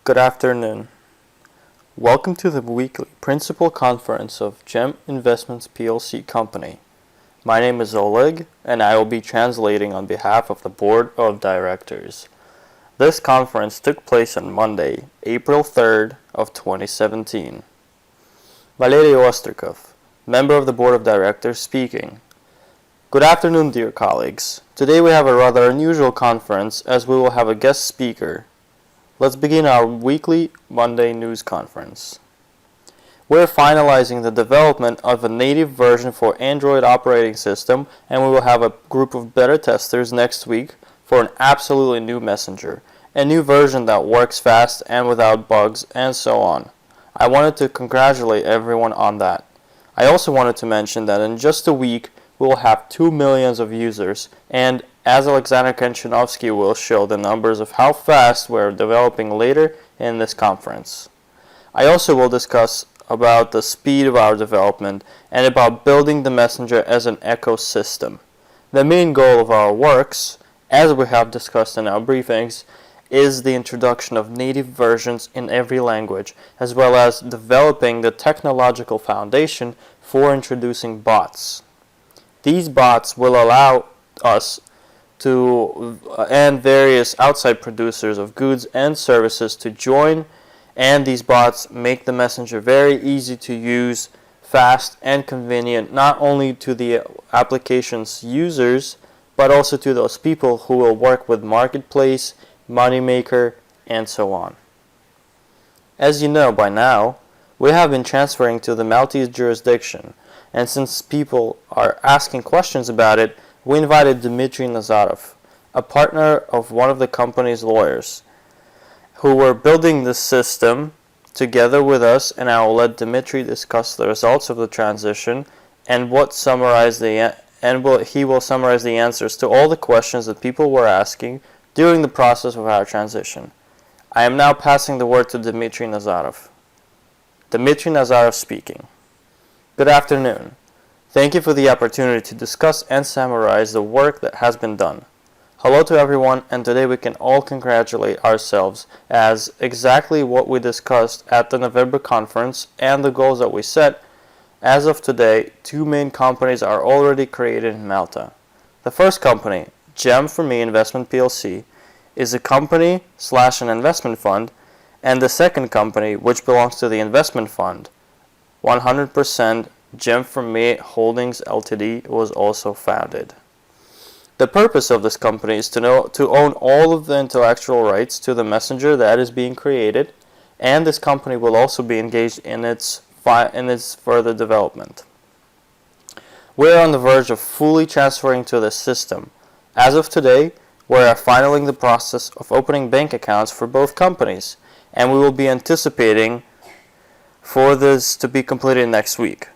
Good afternoon. Welcome to the weekly principal conference of GEM Investments PLC Company. My name is Oleg, and I will be translating on behalf of the Board of Directors. This conference took place on Monday, April 3rd of 2017. Valery Ostrikov, member of the Board of Directors, speaking. Good afternoon, dear colleagues. Today we have a rather unusual conference as we will have a guest speaker. Let's begin our weekly Monday news conference. We're finalizing the development of a native version for Android operating system, and we will have a group of beta testers next week for an absolutely new messenger, a new version that works fast and without bugs, and so on. I wanted to congratulate everyone on that. I also wanted to mention that in just a week, we will have 2 million of users, and as Alexander Konchanovsky will show the numbers of how fast we're developing later in this conference. I also will discuss about the speed of our development and about building the messenger as an ecosystem. The main goal of our works, as we have discussed in our briefings, is the introduction of native versions in every language, as well as developing the technological foundation for introducing bots. These bots will allow us and various outside producers of goods and services to join, and these bots make the messenger very easy to use, fast and convenient, not only to the application's users, but also to those people who will work with marketplace, moneymaker, and so on. As you know by now, we have been transferring to the Maltese jurisdiction, and since people are asking questions about it, we invited Dmitry Nazarov, a partner of one of the company's lawyers, who were building this system together with us, and I will let Dmitry discuss the results of the transition and he will summarize the answers to all the questions that people were asking during the process of our transition. I am now passing the word to Dmitry Nazarov. Dmitry Nazarov speaking. Good afternoon. Thank you for the opportunity to discuss and summarize the work that has been done. Hello to everyone, and today we can all congratulate ourselves as exactly what we discussed at the November conference and the goals that we set. As of today, 2 main companies are already created in Malta. The first company, GEM4ME Investment PLC, is a company / an investment fund, and the second company, which belongs to the investment fund, 100% GEM4ME Holdings Ltd, was also founded. The purpose of this company is to own all of the intellectual rights to the messenger that is being created, and this company will also be engaged in its further development. We are on the verge of fully transferring to this system. As of today, we are finaling the process of opening bank accounts for both companies, and we will be anticipating for this to be completed next week.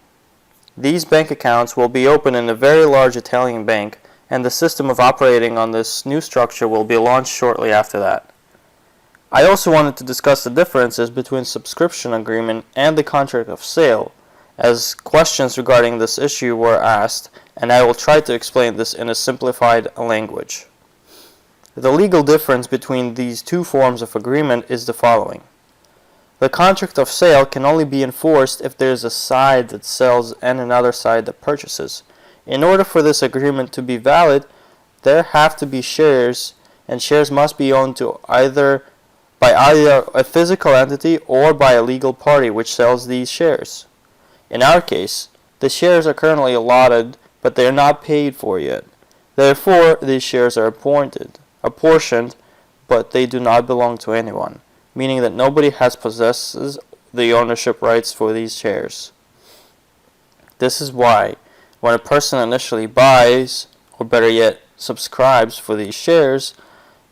These bank accounts will be opened in a very large Italian bank, and the system of operating on this new structure will be launched shortly after that. I also wanted to discuss the differences between subscription agreement and the contract of sale, as questions regarding this issue were asked, and I will try to explain this in a simplified language. The legal difference between these two forms of agreement is the following. The contract of sale can only be enforced if there is a side that sells and another side that purchases. In order for this agreement to be valid, there have to be shares, and shares must be owned by either a physical entity or by a legal party which sells these shares. In our case, the shares are currently allotted, but they are not paid for yet. Therefore, these shares are apportioned, but they do not belong to anyone, meaning that nobody possesses the ownership rights for these shares. This is why, when a person initially buys, or better yet, subscribes for these shares,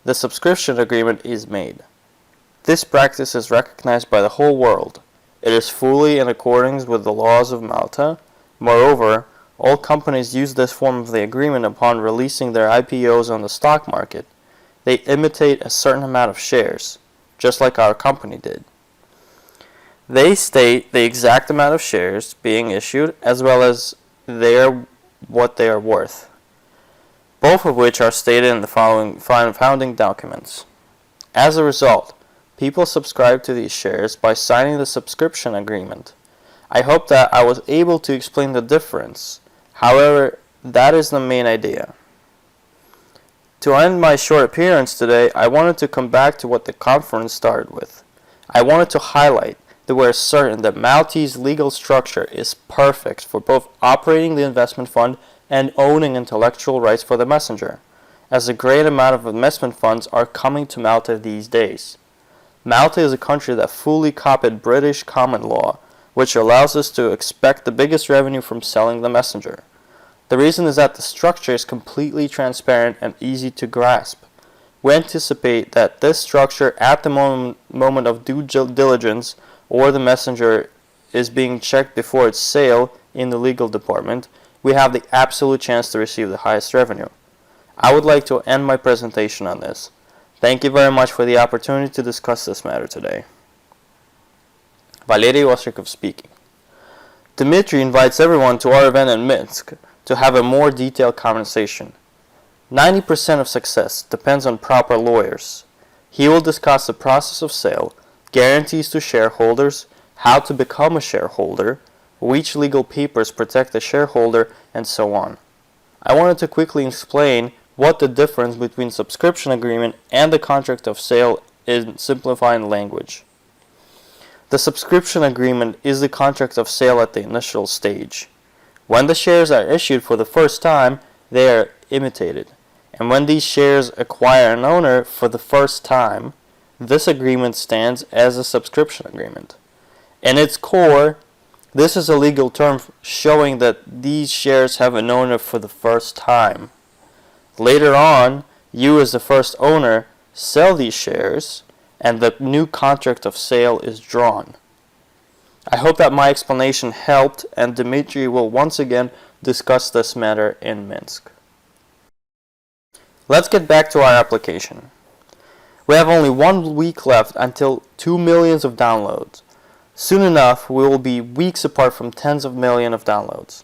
the subscription agreement is made. This practice is recognized by the whole world. It is fully in accordance with the laws of Malta. Moreover, all companies use this form of the agreement upon releasing their IPOs on the stock market. They imitate a certain amount of shares, just like our company did. They state the exact amount of shares being issued as well as what they are worth, both of which are stated in the following founding documents. As a result, people subscribe to these shares by signing the subscription agreement. I hope that I was able to explain the difference. However, that is the main idea. To end my short appearance today, I wanted to come back to what the conference started with. I wanted to highlight that we're certain that Maltese legal structure is perfect for both operating the investment fund and owning intellectual rights for the messenger, as a great amount of investment funds are coming to Malta these days. Malta is a country that fully copied British common law, which allows us to expect the biggest revenue from selling the messenger. The reason is that the structure is completely transparent and easy to grasp. We anticipate that this structure at the moment of due diligence or the messenger is being checked before its sale in the legal department, we have the absolute chance to receive the highest revenue. I would like to end my presentation on this. Thank you very much for the opportunity to discuss this matter today. Valery Ostrikov speaking. Dmitry invites everyone to our event in Minsk to have a more detailed conversation. 90% of success depends on proper lawyers. He will discuss the process of sale, guarantees to shareholders, how to become a shareholder, which legal papers protect the shareholder, and so on. I wanted to quickly explain what the difference between subscription agreement and the contract of sale is in simplifying language. The subscription agreement is the contract of sale at the initial stage. When the shares are issued for the first time, they are imitated. And when these shares acquire an owner for the first time, this agreement stands as a subscription agreement. In its core, this is a legal term showing that these shares have an owner for the first time. Later on, you as the first owner sell these shares, and the new contract of sale is drawn. I hope that my explanation helped, and Dmitry will once again discuss this matter in Minsk. Let's get back to our application. We have only 1 week left until 2 million of downloads. Soon enough, we will be weeks apart from tens of millions of downloads.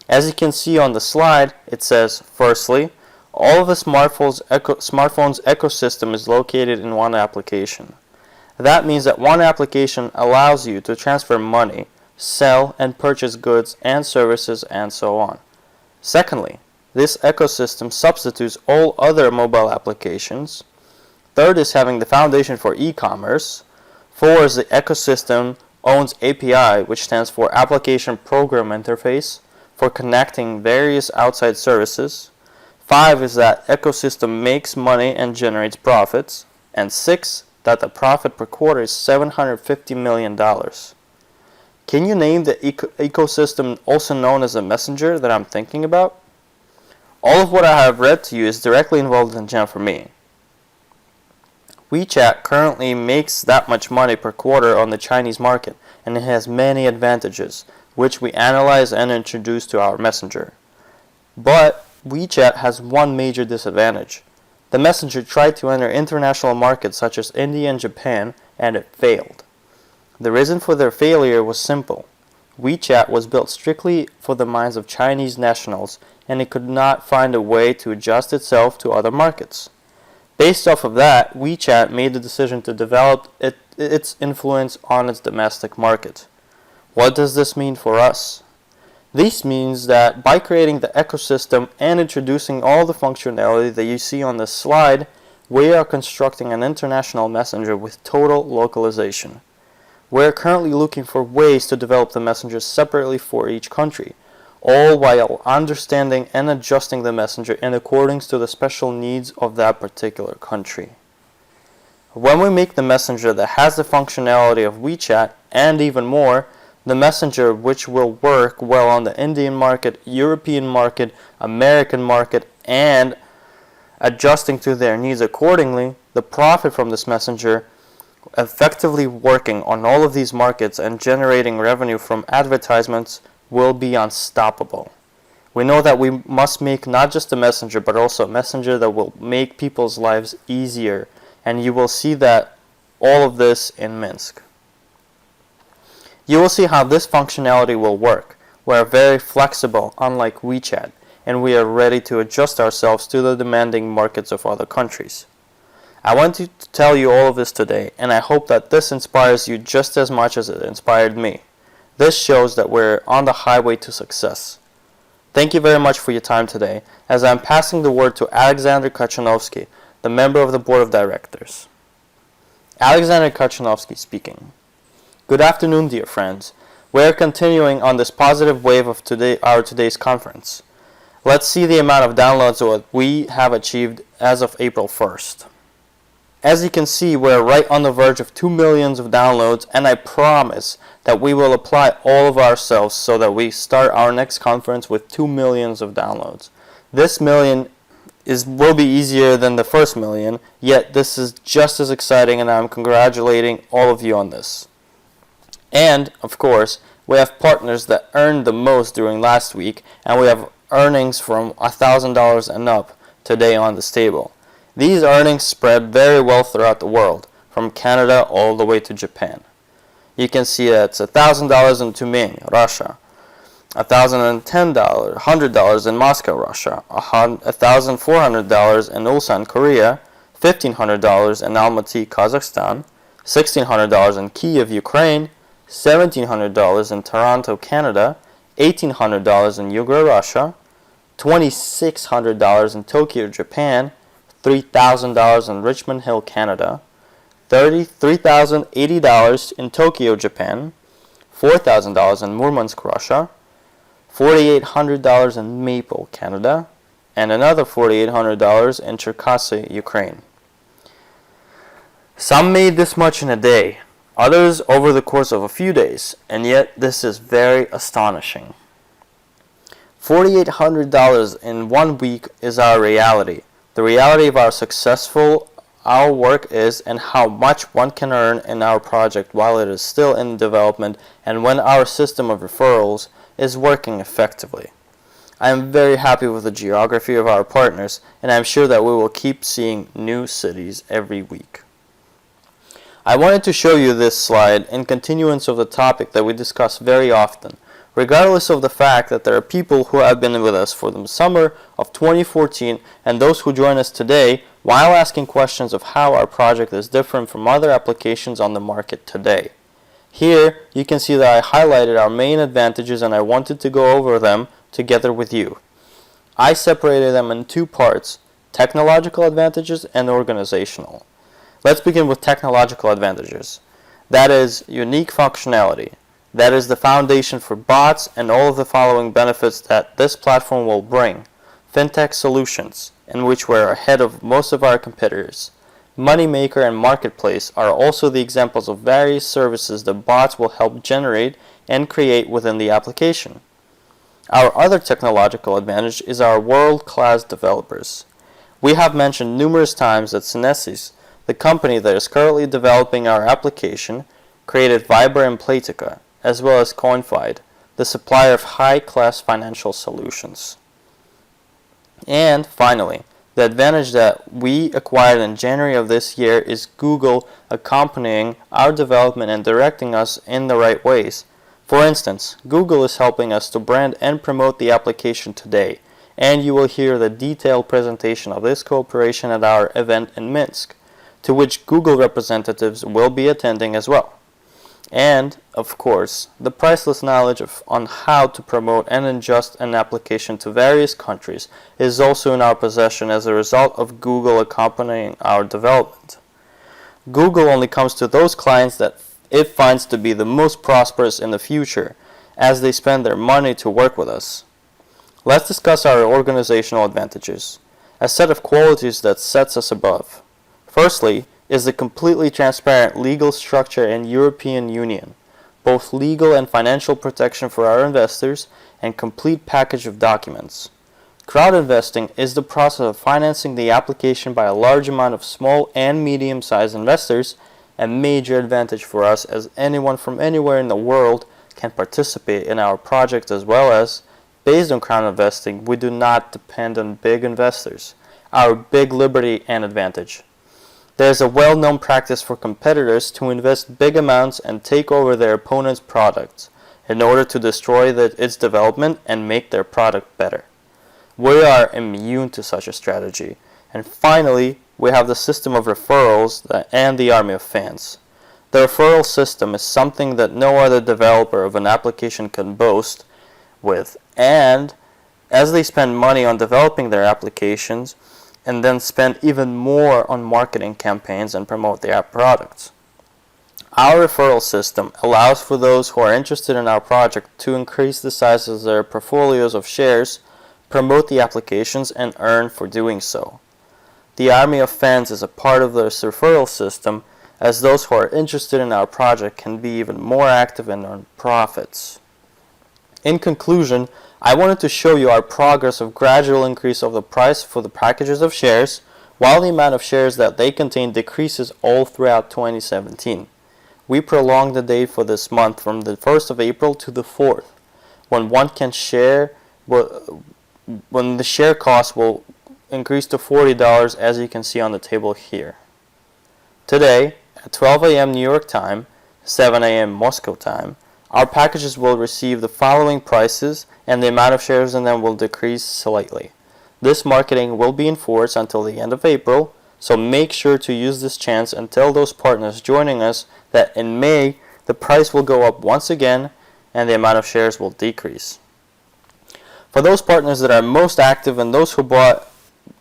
As you can see on the slide, it says, firstly, all of the smartphone's ecosystem is located in one application. That means that one application allows you to transfer money, sell and purchase goods and services, and so on. Secondly, this ecosystem substitutes all other mobile applications. Third is having the foundation for e-commerce. 4 is the ecosystem owns API, which stands for Application Program Interface, for connecting various outside services. 5 is that ecosystem makes money and generates profits. And 6, that the profit per quarter is $750 million. Can you name the ecosystem also known as a messenger that I'm thinking about? All of what I have read to you is directly involved in GEM4ME. WeChat currently makes that much money per quarter on the Chinese market, and it has many advantages, which we analyze and introduce to our messenger. But WeChat has one major disadvantage. The messenger tried to enter international markets such as India and Japan, and it failed. The reason for their failure was simple. WeChat was built strictly for the minds of Chinese nationals, and it could not find a way to adjust itself to other markets. Based off of that, WeChat made the decision to develop its influence on its domestic market. What does this mean for us? This means that by creating the ecosystem and introducing all the functionality that you see on this slide, we are constructing an international messenger with total localization. We are currently looking for ways to develop the messenger separately for each country, all while understanding and adjusting the messenger in accordance to the special needs of that particular country. When we make the messenger that has the functionality of WeChat and even more, the messenger which will work well on the Indian market, European market, American market, and adjusting to their needs accordingly, the profit from this messenger effectively working on all of these markets and generating revenue from advertisements will be unstoppable. We know that we must make not just a messenger, but also a messenger that will make people's lives easier, and you will see that all of this in Minsk. You will see how this functionality will work. We are very flexible, unlike WeChat, and we are ready to adjust ourselves to the demanding markets of other countries. I wanted to tell you all of this today, and I hope that this inspires you just as much as it inspired me. This shows that we're on the highway to success. Thank you very much for your time today, as I'm passing the word to Alexander Kachanovsky, the member of the Board of Directors. Alexander Kachanovsky speaking. Good afternoon, dear friends. We are continuing on this positive wave of today's conference. Let's see the amount of downloads that we have achieved as of April 1st. As you can see, we're right on the verge of 2 million of downloads, and I promise that we will apply all of ourselves so that we start our next conference with 2 million of downloads. This million will be easier than the first million, yet this is just as exciting, and I'm congratulating all of you on this. And, of course, we have partners that earned the most during last week, and we have earnings from $1,000 and up today on this table. These earnings spread very well throughout the world, from Canada all the way to Japan. You can see that it's $1,000 in Tyumen, Russia, $1,010, $100 in Moscow, Russia, $1,400 in Ulsan, Korea, $1,500 in Almaty, Kazakhstan, $1,600 in Kiev, Ukraine, $1,700 in Toronto, Canada, $1,800 in Yugra, Russia, $2,600 in Tokyo, Japan, $3,000 in Richmond Hill, Canada, $3,080 in Tokyo, Japan, $4,000 in Murmansk, Russia, $4,800 in Maple, Canada, and another $4,800 in Cherkasy, Ukraine. Some made this much in a day, others over the course of a few days, and yet this is very astonishing. $4,800 in 1 week is our reality. The reality of how successful our work is and how much one can earn in our project while it is still in development and when our system of referrals is working effectively. I am very happy with the geography of our partners, and I am sure that we will keep seeing new cities every week. I wanted to show you this slide in continuance of the topic that we discuss very often, regardless of the fact that there are people who have been with us for the summer of 2014 and those who join us today while asking questions of how our project is different from other applications on the market today. Here you can see that I highlighted our main advantages, and I wanted to go over them together with you. I separated them in two parts: technological advantages and organizational. Let's begin with technological advantages. That is unique functionality. That is the foundation for bots and all of the following benefits that this platform will bring. Fintech solutions, in which we're ahead of most of our competitors. Moneymaker and Marketplace are also the examples of various services that bots will help generate and create within the application. Our other technological advantage is our world-class developers. We have mentioned numerous times that Synesis, the company that is currently developing our application, created Viber and Playtika, as well as Coinfide, the supplier of high-class financial solutions. And finally, the advantage that we acquired in January of this year is Google accompanying our development and directing us in the right ways. For instance, Google is helping us to brand and promote the application today, and you will hear the detailed presentation of this cooperation at our event in Minsk, to which Google representatives will be attending as well. And, of course, the priceless knowledge on how to promote and adjust an application to various countries is also in our possession as a result of Google accompanying our development. Google only comes to those clients that it finds to be the most prosperous in the future, as they spend their money to work with us. Let's discuss our organizational advantages, a set of qualities that sets us above. Firstly, is the completely transparent legal structure in European Union, both legal and financial protection for our investors, and complete package of documents. Crowd investing is the process of financing the application by a large amount of small and medium-sized investors, a major advantage for us as anyone from anywhere in the world can participate in our project, as well as, based on crowd investing, we do not depend on big investors, our big liberty and advantage. There is a well-known practice for competitors to invest big amounts and take over their opponent's products in order to destroy its development and make their product better. We are immune to such a strategy. And finally, we have the system of referrals and the army of fans. The referral system is something that no other developer of an application can boast with, and as they spend money on developing their applications and then spend even more on marketing campaigns and promote their products. Our referral system allows for those who are interested in our project to increase the size of their portfolios of shares, promote the applications, and earn for doing so. The army of fans is a part of this referral system, as those who are interested in our project can be even more active and earn profits. In conclusion, I wanted to show you our progress of gradual increase of the price for the packages of shares, while the amount of shares that they contain decreases all throughout 2017. We prolonged the date for this month from the 1st of April to the 4th, when the share cost will increase to $40, as you can see on the table here. Today, at 12 a.m. New York time, 7 a.m. Moscow time, our packages will receive the following prices, and the amount of shares in them will decrease slightly. This marketing will be enforced until the end of April, so make sure to use this chance and tell those partners joining us that in May the price will go up once again and the amount of shares will decrease. For those partners that are most active and those who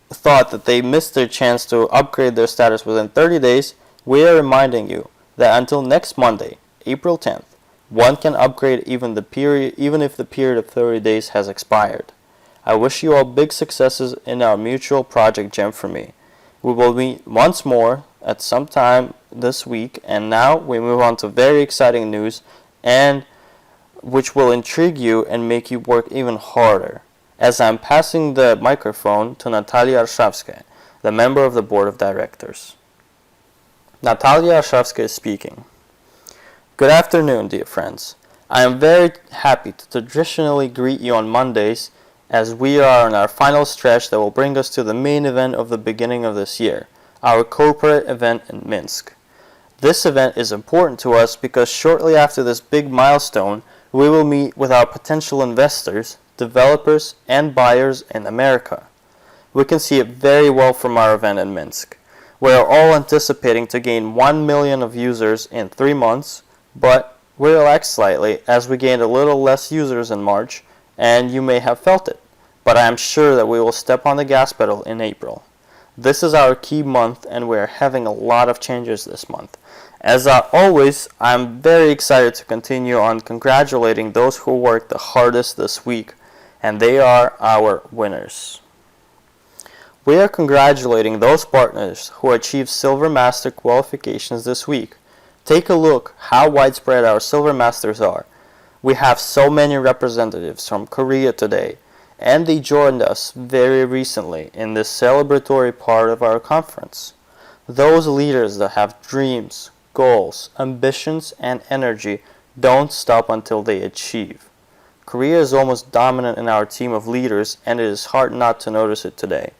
thought that they missed their chance to upgrade their status within 30 days, we are reminding you that until next Monday, April 10th, one can upgrade even if the period of 30 days has expired. I wish you all big successes in our mutual project GEM4ME. We will meet once more at some time this week, and now we move on to very exciting news and which will intrigue you and make you work even harder, as I'm passing the microphone to Natalia Arshavskaya, the member of the board of directors. Natalia Arshavskaya is speaking. Good afternoon, dear friends. I am very happy to traditionally greet you on Mondays, as we are on our final stretch that will bring us to the main event of the beginning of this year, our corporate event in Minsk. This event is important to us because shortly after this big milestone, we will meet with our potential investors, developers, and buyers in America. We can see it very well from our event in Minsk. We are all anticipating to gain 1 million of users in 3 months, but we relaxed slightly as we gained a little less users in March, and you may have felt it, but I am sure that we will step on the gas pedal in April. This is our key month, and we are having a lot of changes this month. As always, I am very excited to continue on congratulating those who worked the hardest this week, and they are our winners. We are congratulating those partners who achieved Silver Master qualifications this week. Take a look how widespread our Silver Masters are. We have so many representatives from Korea today, and they joined us very recently in this celebratory part of our conference. Those leaders that have dreams, goals, ambitions, and energy don't stop until they achieve. Korea is almost dominant in our team of leaders, and it is hard not to notice it today.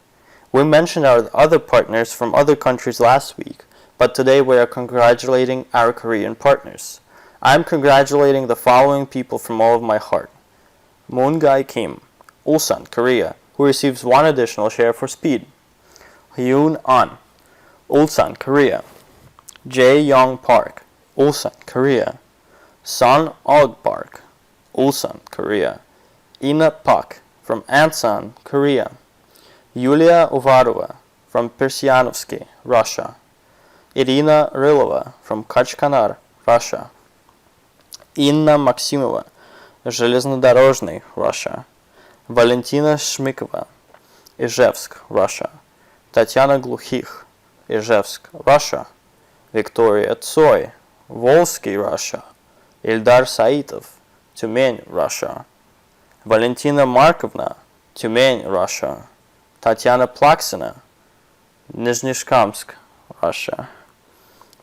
We mentioned our other partners from other countries last week, but today we are congratulating our Korean partners. I am congratulating the following people from all of my heart. Moon-Gae Kim, Ulsan, Korea, who receives 1 additional share for speed. Hyun An, Ulsan, Korea. Jae Young Park, Ulsan, Korea. Son Og Park, Ulsan, Korea. Ina Pak from Ansan, Korea. Yulia Uvarova from Persianovsky, Russia. Irina Rylova from Kachkanar, Russia. Inna Maximova, Железнодорожный, Russia. Valentina Shmikova, Ижевск, Russia. Tatiana Glukhich, Ижевск, Russia. Victoria Tsoy, Volsky, Russia. Ildar Saitov, Tyumень, Russia. Valentina Markovna, Tyumень, Russia. Tatiana Plaksina, Nizhnekamsk, Russia.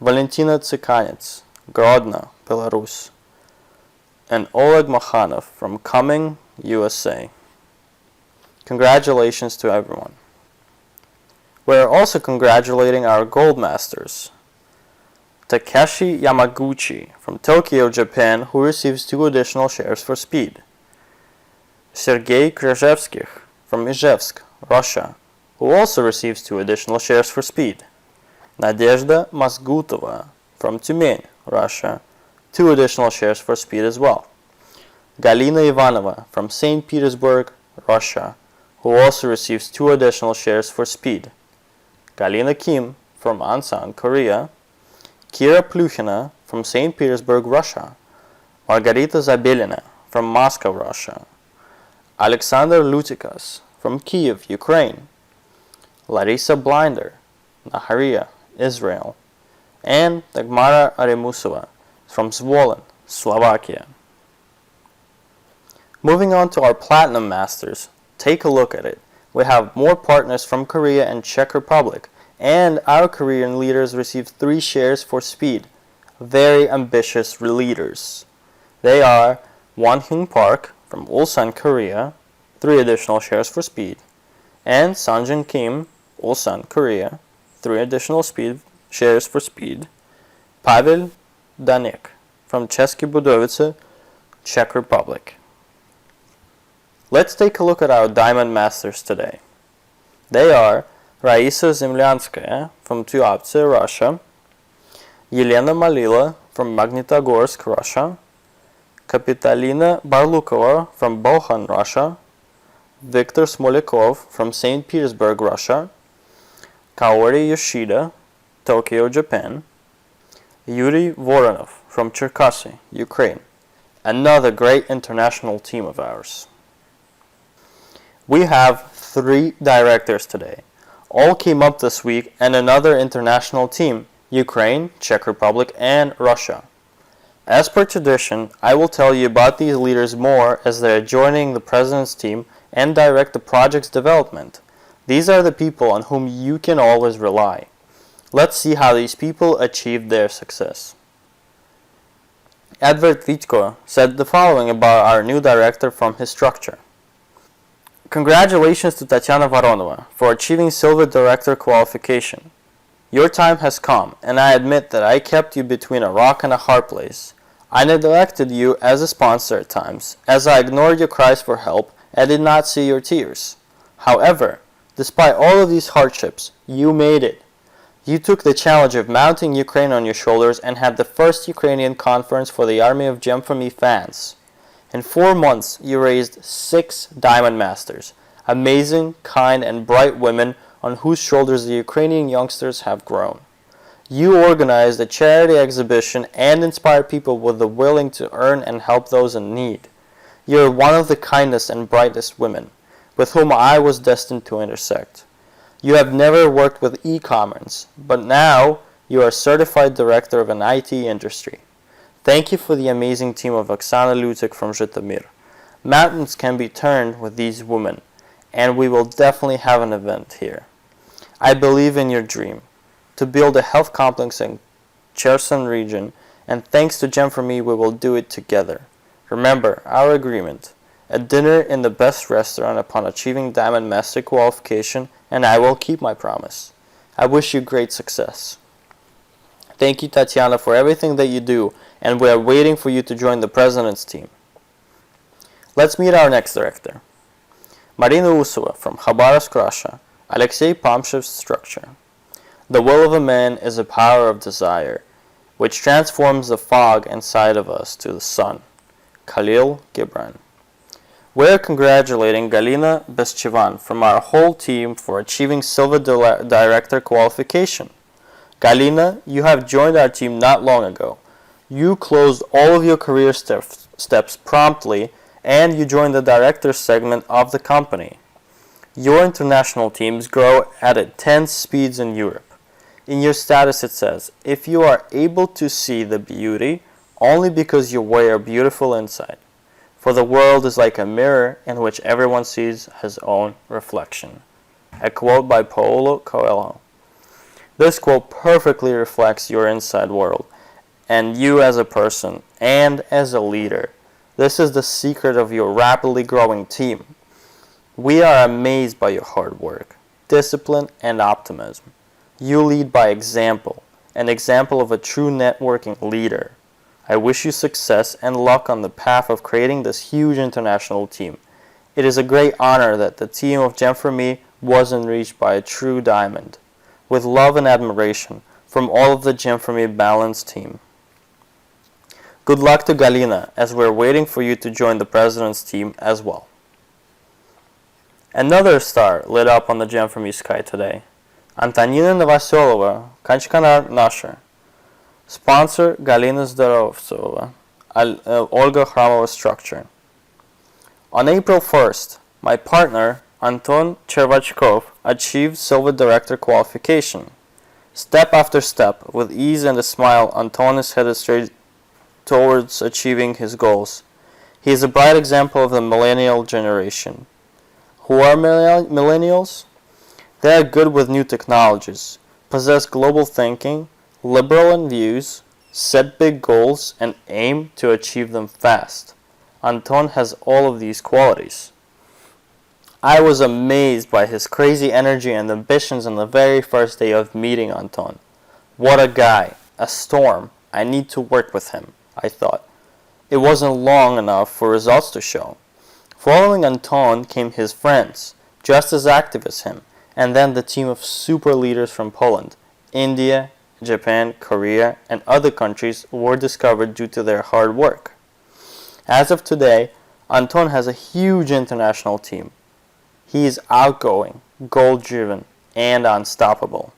Valentina Tsikanets, Grodno, Belarus. And Oleg Makhanov from Cumming, USA. Congratulations to everyone. We are also congratulating our Gold Masters. Takeshi Yamaguchi from Tokyo, Japan, who receives 2 additional shares for speed. Sergei Kryzhevskih from Ijevsk, Russia. who also receives 2 additional shares for speed. Nadezhda Masgutova from Tyumen, Russia, 2 additional shares for speed as well. Galina Ivanova from St. Petersburg, Russia, who also receives 2 additional shares for speed. Galina Kim from Ansan, Korea. Kira Plukhina from St. Petersburg, Russia. Margarita Zabelina from Moscow, Russia. Alexander Lutikas from Kiev, Ukraine. Larissa Blinder, Naharia, Israel. And Dagmara Aremusova from Zvolin, Slovakia. Moving on to our Platinum Masters, take a look at it. We have more partners from Korea and Czech Republic, and our Korean leaders received 3 shares for speed. Very ambitious leaders. They are Wonhyun Park from Ulsan, Korea, 3 additional shares for speed, and Sanjin Kim, Ulsan, Korea, 3 additional shares for speed. Pavel Danek from České Budovice, Czech Republic. Let's take a look at our Diamond Masters today. They are Raisa Zemlyanskaya from Tuapse, Russia, Yelena Malila from Magnitogorsk, Russia, Kapitalina Barlukova from Bohan, Russia, Viktor Smolikov from St. Petersburg, Russia, Kaori Yoshida, Tokyo, Japan, Yuri Voronov from Cherkasy, Ukraine. Another great international team of ours. We have 3 directors today. All came up this week, and another international team, Ukraine, Czech Republic, and Russia. As per tradition, I will tell you about these leaders more as they are joining the President's team and direct the project's development. These are the people on whom you can always rely. Let's see how these people achieved their success. Edvard Vitko said the following about our new director from his structure. Congratulations to Tatiana Voronova for achieving Silver Director qualification. Your time has come, and I admit that I kept you between a rock and a hard place. I neglected you as a sponsor at times, as I ignored your cries for help and did not see your tears. However, despite all of these hardships, you made it. You took the challenge of mounting Ukraine on your shoulders and had the first Ukrainian conference for the army of GEM4ME fans. In 4 months, you raised 6 Diamond Masters, amazing, kind, and bright women on whose shoulders the Ukrainian youngsters have grown. You organized a charity exhibition and inspired people with the willing to earn and help those in need. You are one of the kindest and brightest women, with whom I was destined to intersect. You have never worked with e-commerce, but now you are a certified director of an IT industry. Thank you for the amazing team of Oksana Lutik from Zhytomyr. Mountains can be turned with these women, and we will definitely have an event here. I believe in your dream to build a health complex in Cherson region, and thanks to GEM4ME we will do it together. Remember our agreement, a dinner in the best restaurant upon achieving Diamond Master qualification, and I will keep my promise. I wish you great success. Thank you, Tatiana, for everything that you do, and we are waiting for you to join the President's team. Let's meet our next director. Marina Usova from Khabarovsk, Russia, Alexei Pamshev's structure. The will of a man is a power of desire, which transforms the fog inside of us to the sun. Khalil Gibran. We're congratulating Galina Beschevan from our whole team for achieving Silver Director qualification. Galina, you have joined our team not long ago. You closed all of your career steps promptly, and you joined the Director segment of the company. Your international teams grow at intense speeds in Europe. In your status it says, if you are able to see the beauty only because you wear beautiful inside. For the world is like a mirror in which everyone sees his own reflection. A quote by Paulo Coelho. This quote perfectly reflects your inside world, and you as a person, and as a leader. This is the secret of your rapidly growing team. We are amazed by your hard work, discipline, and optimism. You lead by example, an example of a true networking leader. I wish you success and luck on the path of creating this huge international team. It is a great honor that the team of GEM4ME wasn't reached by a true diamond. With love and admiration from all of the GEM4ME Balance team. Good luck to Galina, as we're waiting for you to join the president's team as well. Another star lit up on the GEM4ME sky today. Антонина Новоселова, Kanchkanar Nasher. Sponsor Galina Zdorovtsova, Olga Hramova Structure. On April 1st, my partner Anton Chervachkov achieved Silver Director qualification. Step after step, with ease and a smile, Anton is headed straight towards achieving his goals. He is a bright example of the millennial generation. Who are millennials? They are good with new technologies, possess global thinking, liberal in views, set big goals, and aim to achieve them fast. Anton has all of these qualities. I was amazed by his crazy energy and ambitions on the very first day of meeting Anton. What a guy, a storm. I need to work with him, I thought. It wasn't long enough for results to show. Following Anton came his friends, just as active as him, and then the team of super leaders from Poland, India, Japan, Korea, and other countries were discovered due to their hard work. As of today, Anton has a huge international team. He is outgoing, goal-driven, and unstoppable.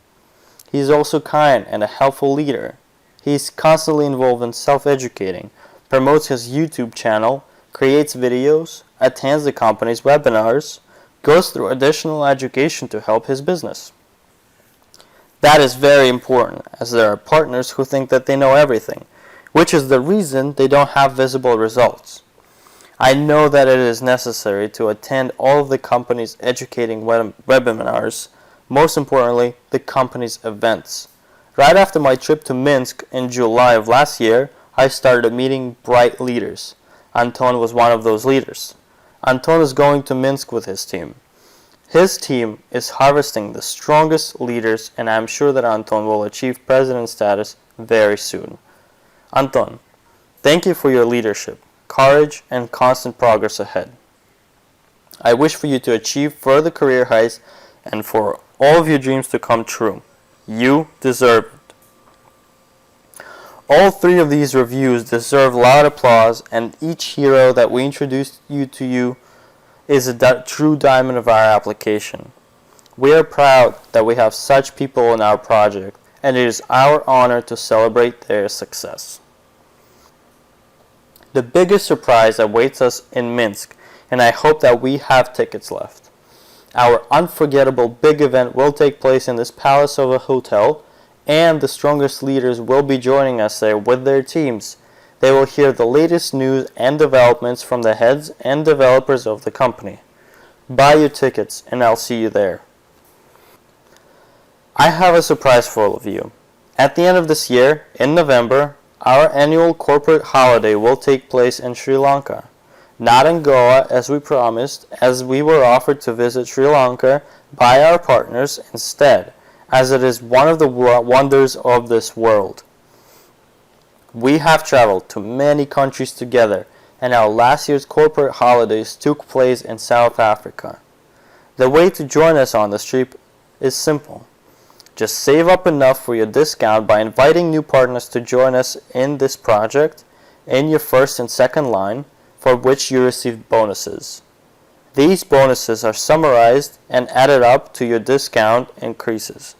He is also kind and a helpful leader. He is constantly involved in self-educating, promotes his YouTube channel, creates videos, attends the company's webinars, goes through additional education to help his business. That is very important, as there are partners who think that they know everything, which is the reason they don't have visible results. I know that it is necessary to attend all of the company's educating webinars, most importantly, the company's events. Right after my trip to Minsk in July of last year, I started meeting bright leaders. Anton was one of those leaders. Anton is going to Minsk with his team. His team is harvesting the strongest leaders, and I am sure that Anton will achieve president status very soon. Anton, thank you for your leadership, courage, and constant progress ahead. I wish for you to achieve further career heights and for all of your dreams to come true. You deserve it. All three of these reviews deserve loud applause, and each hero that we introduced you is a true diamond of our application. We are proud that we have such people in our project, and it is our honor to celebrate their success. The biggest surprise awaits us in Minsk, and I hope that we have tickets left. Our unforgettable big event will take place in this palace of a hotel, and the strongest leaders will be joining us there with their teams. They will hear the latest news and developments from the heads and developers of the company. Buy your tickets, and I'll see you there. I have a surprise for all of you. At the end of this year, in November, our annual corporate holiday will take place in Sri Lanka. Not in Goa as we promised, as we were offered to visit Sri Lanka by our partners instead, as it is one of the wonders of this world. We have traveled to many countries together, and our last year's corporate holidays took place in South Africa. The way to join us on this trip is simple. Just save up enough for your discount by inviting new partners to join us in this project in your first and second line, for which you receive bonuses. These bonuses are summarized and added up to your discount increases.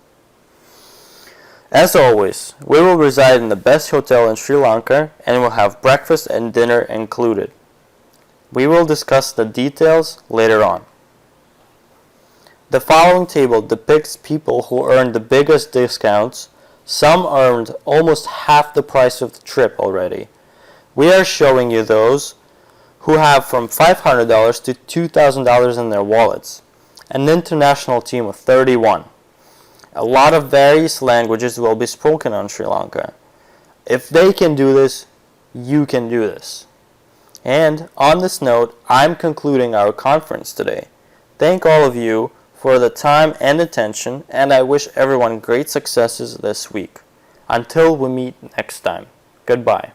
As always, we will reside in the best hotel in Sri Lanka and will have breakfast and dinner included. We will discuss the details later on. The following table depicts people who earned the biggest discounts. Some earned almost half the price of the trip already. We are showing you those who have from $500 to $2,000 in their wallets. An international team of 31. A lot of various languages will be spoken on Sri Lanka. If they can do this, you can do this. And on this note, I'm concluding our conference today. Thank all of you for the time and attention, and I wish everyone great successes this week. Until we meet next time, goodbye.